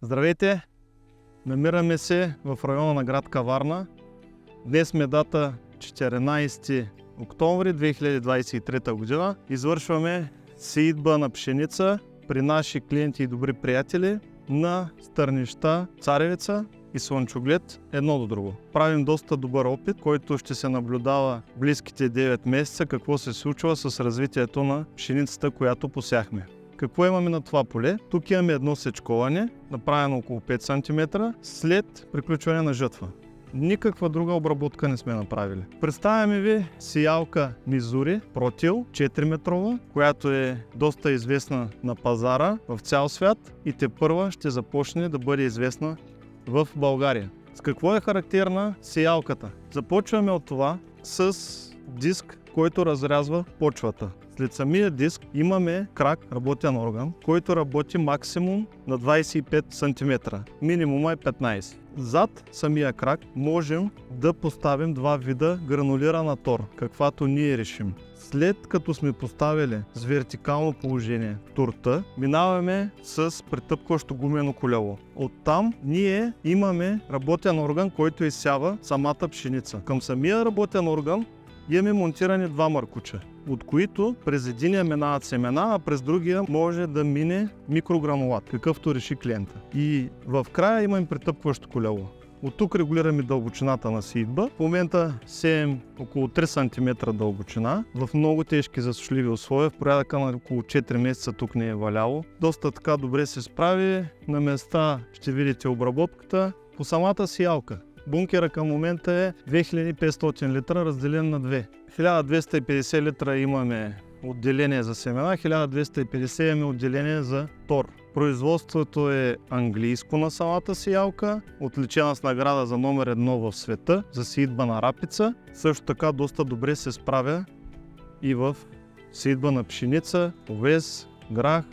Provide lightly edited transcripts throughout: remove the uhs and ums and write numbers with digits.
Здравейте! Намираме се в района на град Каварна. Днес сме дата 14 октомври 2023 година. Извършваме сеитба на пшеница при наши клиенти и добри приятели на стърнища Царевица и Слънчоглед едно до друго. Правим доста добър опит, който ще се наблюдава близките 9 месеца какво се случва с развитието на пшеницата, която посяхме. Какво имаме на това поле? Тук имаме едно сечковане, направено около 5 см след приключване на жътва. Никаква друга обработка не сме направили. Представяме ви сеялка Мизури Протил 4-метрова, която е доста известна на пазара в цял свят и тепърва ще започне да бъде известна в България. С какво е характерна сеялката? Започваме от това с диск, който разрязва почвата. След самия диск имаме крак, работен орган, който работи максимум на 25 см. Минимума е 15. Зад самия крак можем да поставим два вида гранулирана тор, каквато ние решим. След като сме поставили с вертикално положение турта, минаваме с претъпкващо гумено колело. Оттам ние имаме работен орган, който изсява самата пшеница. Към самия работен орган имаме монтирани два маркуча, от които през единия минават семена, а през другия може да мине микрогранулат, какъвто реши клиента. И в края имаме претъпкващо колело. От тук регулираме дълбочината на сеитба. В момента сеем около 3 см дълбочина в много тежки засушливи условия. В порядъка на около 4 месеца тук не е валяло. Доста така добре се справи. На места ще видите обработката. По самата сеялка бункера към момента е 2500 литра разделен на 2. 1250 литра имаме отделение за семена, 1250 имаме отделение за тор. Производството е английско на самата сеялка, отличена с награда за номер 1 в света, за сеитба на рапица. Също така доста добре се справя и в сеитба на пшеница, овес, грах,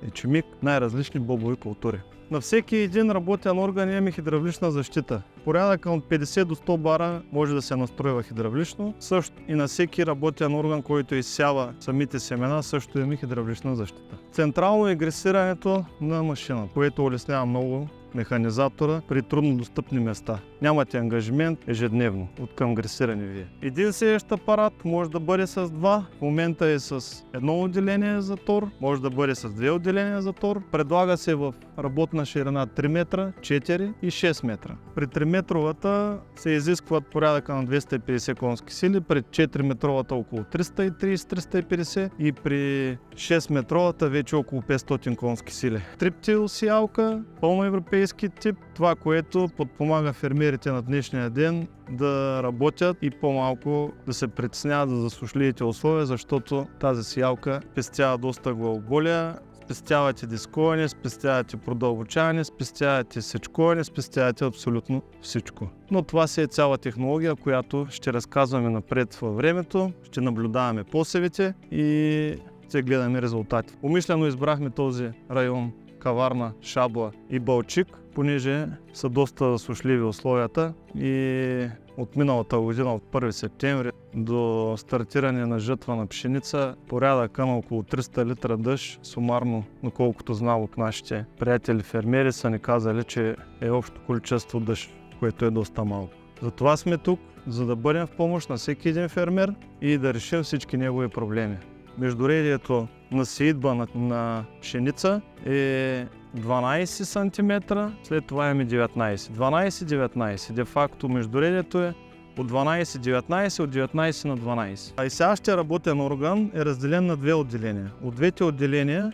ечемик, най-различни бобови култури. На всеки един работен орган имаме хидравлична защита. Порядъка от 50 до 100 бара може да се настройва хидравлично. Също и на всеки работен орган, който изсява самите семена, също имаме хидравлична защита. Централно е гресирането на машина, което улеснява много механизатора при трудно достъпни места. Нямате ангажимент ежедневно от към гресиране вие. Един сеещ апарат може да бъде с два, в момента е с едно отделение за тор, може да бъде с две отделения за тор. Предлага се в работна ширина 3 метра, 4 и 6 метра. При 3-метровата се изискват порядъка на 250 конски сили, при 4-метровата около 330-350 и при 6-метровата вече около 500 конски сили. Триптил сеялка, пълно европейски тип, това, което подпомага фермерите на днешния ден да работят и по-малко да се притесняват за засушливите условия, защото тази сеялка спестява доста главоболия, спестявате дисковане, спестявате продълбочаване, спестявате сечковане, спестявате абсолютно всичко. Но това си е цяла технология, която ще разказваме напред във времето, ще наблюдаваме посевите и ще гледаме резултати. Умишлено избрахме този район Каварна, Шабла и Балчик, понеже са доста засушливи условията и от миналата година, от 1 септември до стартиране на жътва на пшеница, порядъка на около 300 литра дъжд, сумарно, наколкото знам от нашите приятели фермери, са ни казали, че е общо количество дъжд, което е доста малко. Затова сме тук, за да бъдем в помощ на всеки един фермер и да решим всички негови проблеми. Междуредието на сеитба на пшеница е 12 см, след това имаме 19. 12-19. Де-факто междуредието е от 12-19, от 19 на 12. А изсяващия работен орган е разделен на две отделения. От двете отделения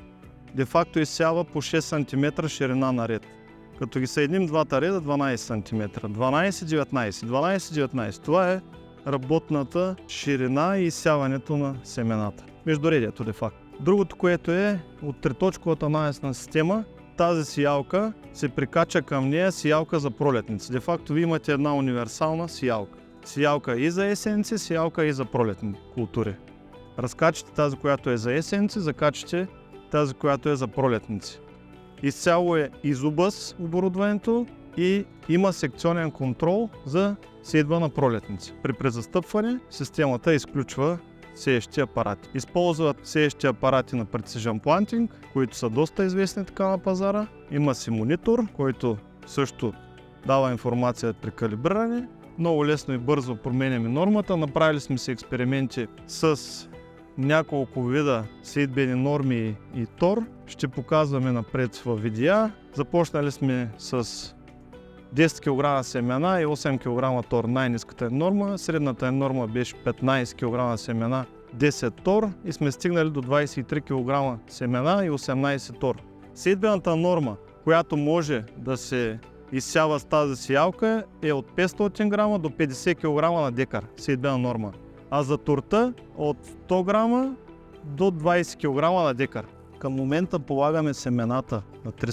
де-факто изсява по 6 см ширина на ред. Като ги съединим двата реда, 12 см. 12-19. 12-19. Това е работната ширина и изсяването на семената. Междуредието де-факто. Другото, което е от триточковата анализна система, тази сеялка се прикача към нея сеялка за пролетници. Де-факто ви имате една универсална сеялка. Сеялка и за есенци, сеялка и за пролетни култури. Разкачате тази, която е за есенци, закачате тази, която е за пролетници. Изцяло е изобъз оборудването и има секционен контрол за сеитба на пролетници. При презастъпване системата изключва сеещи апарати. Използват сеещи апарати на Precision Planting, които са доста известни така на пазара. Има си монитор, който също дава информация при калибриране. Много лесно и бързо променяме нормата. Направили сме си експерименти с няколко вида сейдбени норми и тор. Ще показваме напред в видеа. Започнали сме с 10 кг семена и 8 кг тор, най-ниската норма. Средната норма беше 15 кг семена, 10 тор и сме стигнали до 23 кг семена и 18 тор. Сейдбената норма, която може да се изсява с тази сеялка, е от 500 грама до 50 кг на декар, сейдбена норма. А за торта от 100 грама до 20 кг на декар. Към момента полагаме семената на 3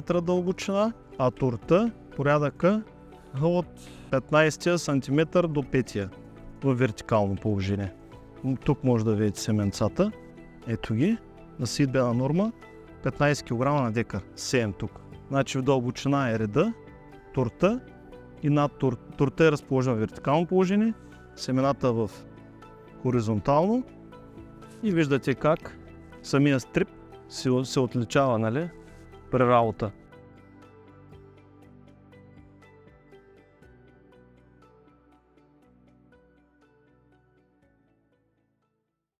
см дълбочина, а торта порядъка от 15 см до 5 в вертикално положение. Тук може да видите семенцата. Ето ги. На сейдбена норма 15 кг на декар. Сеем тук. Значи в дълбочина е реда, торта и над торта е разположена в вертикално положение, семената в хоризонтално и виждате как самия стрип се отличава, нали, при работа.